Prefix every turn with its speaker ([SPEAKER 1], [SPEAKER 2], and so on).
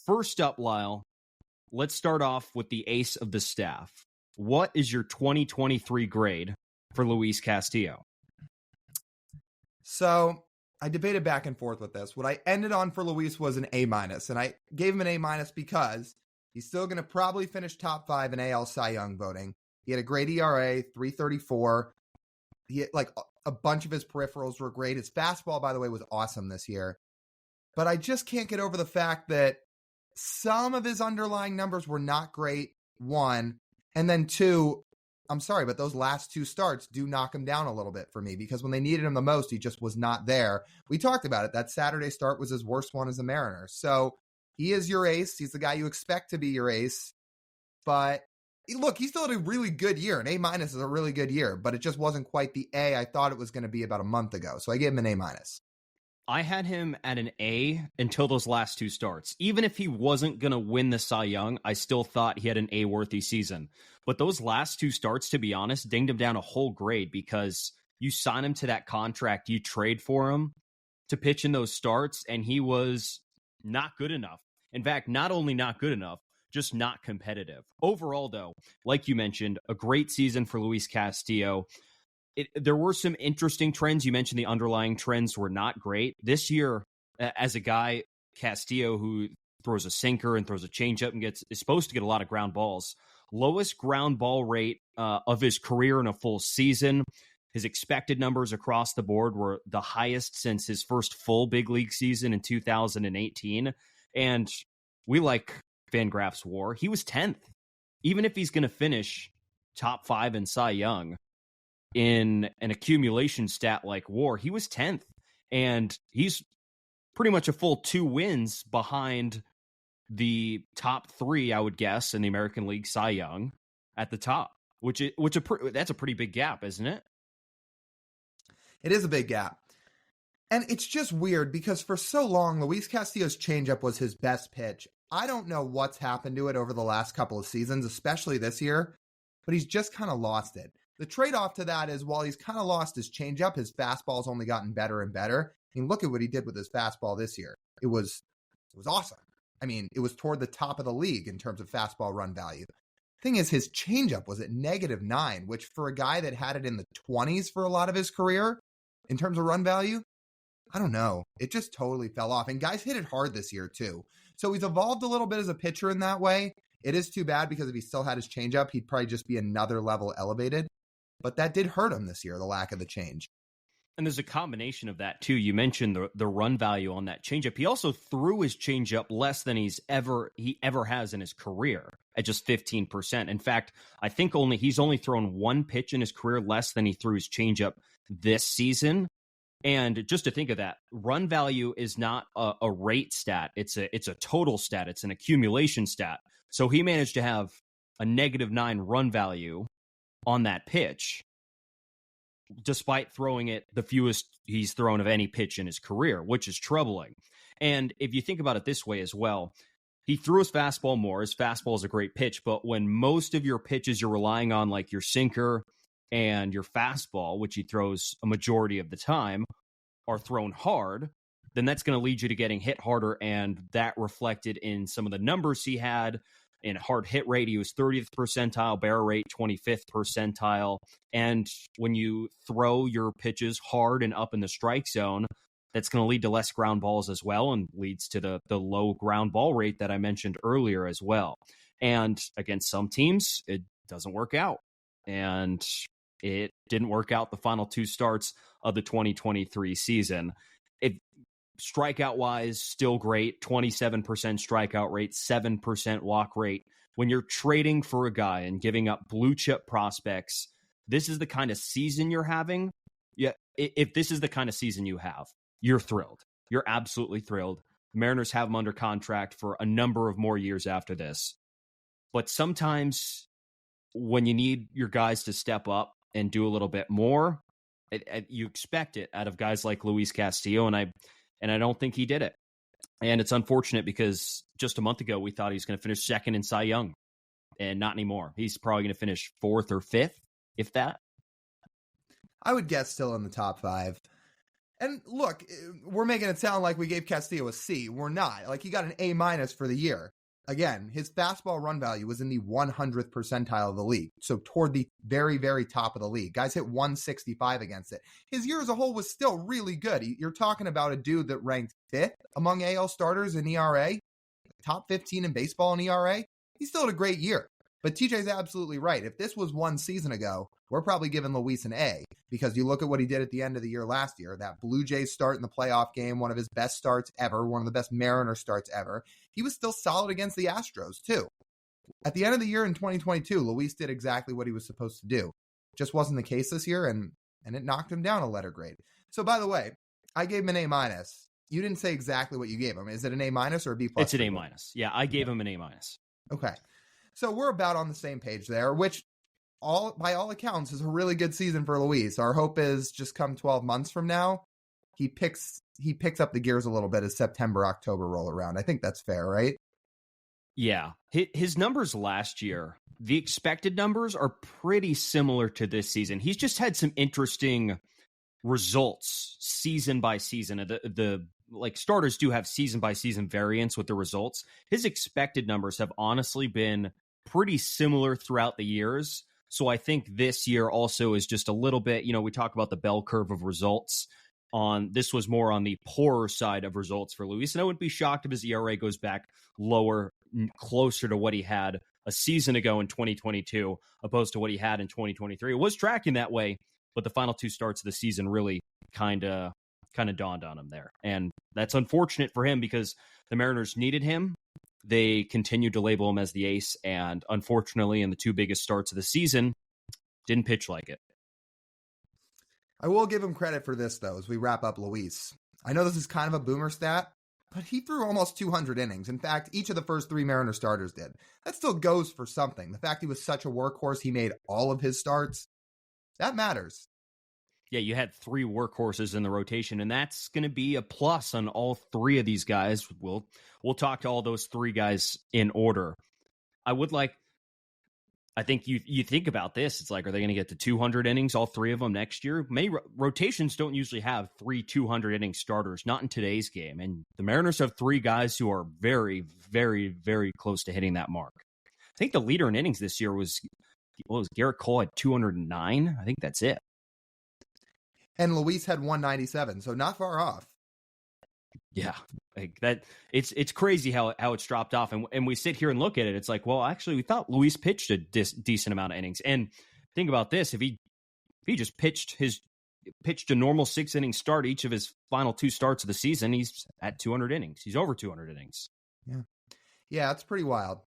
[SPEAKER 1] First up, Lyle, let's start off with the ace of the staff. What is your 2023 grade for Luis Castillo?
[SPEAKER 2] So I debated back and forth with this. What I ended on for Luis was an A-, and I gave him an A- because he's still going to probably finish top 5 in AL Cy Young voting. He had a great ERA, 3.34. He had, a bunch of his peripherals were great. His fastball, by the way, was awesome this year. But I just can't get over the fact that some of his underlying numbers were not great, one. And then two, I'm sorry, but those last 2 starts do knock him down a little bit for me, because when they needed him the most, he just was not there. We talked about it. That Saturday start was his worst one as a Mariner. So he is your ace. He's the guy you expect to be your ace. But look, he still had a really good year. An A- is a really good year, but it just wasn't quite the A I thought it was going to be about a month ago. So I gave him an A-.
[SPEAKER 1] I had him at an A until those last 2 starts. Even if he wasn't going to win the Cy Young, I still thought he had an A-worthy season. But those last 2 starts, to be honest, dinged him down a whole grade, because you sign him to that contract, you trade for him to pitch in those starts, and he was not good enough. In fact, not only not good enough, just not competitive. Overall, though, like you mentioned, a great season for Luis Castillo. There were some interesting trends. You mentioned the underlying trends were not great. This year, as a guy, Castillo, who throws a sinker and throws a changeup and is supposed to get a lot of ground balls, lowest ground ball rate of his career in a full season. His expected numbers across the board were the highest since his first full big league season in 2018. And we like Fangraph's WAR. He was 10th. Even if he's going to finish top 5 in Cy Young, in an accumulation stat like WAR, he was 10th, and he's pretty much a full 2 wins behind the top 3, I would guess, in the American League Cy Young at the top, that's a pretty big gap, isn't it?
[SPEAKER 2] It is a big gap. And it's just weird because for so long, Luis Castillo's changeup was his best pitch. I don't know what's happened to it over the last couple of seasons, especially this year, but he's just kind of lost it. The trade-off to that is, while he's kind of lost his changeup, his fastball's only gotten better and better. I mean, look at what he did with his fastball this year. It was awesome. I mean, it was toward the top of the league in terms of fastball run value. Thing is, his changeup was at -9, which for a guy that had it in the 20s for a lot of his career, in terms of run value, I don't know. It just totally fell off. And guys hit it hard this year, too. So he's evolved a little bit as a pitcher in that way. It is too bad, because if he still had his changeup, he'd probably just be another level elevated. But that did hurt him this year, the lack of the change.
[SPEAKER 1] And there's a combination of that, too. You mentioned the run value on that changeup. He also threw his changeup less than he ever has in his career, at just 15%. In fact, I think he's only thrown 1 pitch in his career less than he threw his changeup this season. And just to think of that, run value is not a rate stat. It's a total stat. It's an accumulation stat. So he managed to have a -9 run value on that pitch, despite throwing it the fewest he's thrown of any pitch in his career, which is troubling. And if you think about it this way as well, he threw his fastball more. His fastball is a great pitch, but when most of your pitches you're relying on, like your sinker and your fastball, which he throws a majority of the time, are thrown hard, then that's going to lead you to getting hit harder, and that reflected in some of the numbers he had. In hard hit rate, he was 30th percentile, barrel rate 25th percentile. And when you throw your pitches hard and up in the strike zone, that's going to lead to less ground balls as well, and leads to the low ground ball rate that I mentioned earlier as well. And against some teams, it doesn't work out. And it didn't work out the final 2 starts of the 2023 season. Strikeout wise, still great. 27% strikeout rate, 7% walk rate. When you're trading for a guy and giving up blue chip prospects, this is the kind of season you're having. Yeah, if this is the kind of season you have, you're thrilled. You're absolutely thrilled. Mariners have him under contract for a number of more years after this. But sometimes when you need your guys to step up and do a little bit more, you expect it out of guys like Luis Castillo, and I don't think he did it. And it's unfortunate, because just a month ago, we thought he was going to finish 2nd in Cy Young, and not anymore. He's probably going to finish 4th or 5th, if that.
[SPEAKER 2] I would guess still in the top 5. And look, we're making it sound like we gave Castillo a C. We're not. Like, he got an A- for the year. Again, his fastball run value was in the 100th percentile of the league. So toward the very, very top of the league. Guys hit 165 against it. His year as a whole was still really good. You're talking about a dude that ranked 5th among AL starters in ERA, top 15 in baseball in ERA. He still had a great year. But TJ's absolutely right. If this was one season ago, we're probably giving Luis an A, because you look at what he did at the end of the year last year, that Blue Jays start in the playoff game, one of his best starts ever, one of the best Mariner starts ever. He was still solid against the Astros, too. At the end of the year in 2022, Luis did exactly what he was supposed to do. Just wasn't the case this year, and it knocked him down a letter grade. So, by the way, I gave him an A-. You didn't say exactly what you gave him. Is it an A- or a B+?
[SPEAKER 1] It's an A-. Yeah, I gave him an A-.
[SPEAKER 2] Okay. So we're about on the same page there, which by all accounts is a really good season for Luis. Our hope is just come 12 months from now, he picks up the gears a little bit as September, October roll around. I think that's fair, right?
[SPEAKER 1] Yeah. His numbers last year, the expected numbers are pretty similar to this season. He's just had some interesting results season by season. The like starters do have season by season variance with the results. His expected numbers have honestly been pretty similar throughout the years. So I think this year also is just a little bit, we talk about the bell curve of results. This was more on the poorer side of results for Luis. And I wouldn't be shocked if his ERA goes back lower, closer to what he had a season ago in 2022, opposed to what he had in 2023. It was tracking that way, but the final 2 starts of the season really kind of dawned on him there. And that's unfortunate for him because the Mariners needed him. They continued to label him as the ace, and unfortunately, in the 2 biggest starts of the season, didn't pitch like it.
[SPEAKER 2] I will give him credit for this, though, as we wrap up Luis. I know this is kind of a boomer stat, but he threw almost 200 innings. In fact, each of the first 3 Mariner starters did. That still goes for something. The fact he was such a workhorse, he made all of his starts, that matters.
[SPEAKER 1] Yeah, you had 3 workhorses in the rotation, and that's going to be a plus on all 3 of these guys. We'll talk to all those 3 guys in order. I think you think about this, it's like, are they going to get to 200 innings, all 3 of them next year? Rotations don't usually have 3 200-inning starters, not in today's game. And the Mariners have 3 guys who are very, very, very close to hitting that mark. I think the leader in innings this year was Garrett Cole at 209. I think that's it.
[SPEAKER 2] And Luis had 197, so not far off.
[SPEAKER 1] Yeah, like that. It's crazy how it's dropped off, and we sit here and look at it. It's like, well, actually, we thought Luis pitched a decent amount of innings. And think about this: if he just pitched a normal 6-inning start each of his final 2 starts of the season, he's at 200 innings. He's over 200 innings.
[SPEAKER 2] Yeah, it's pretty wild.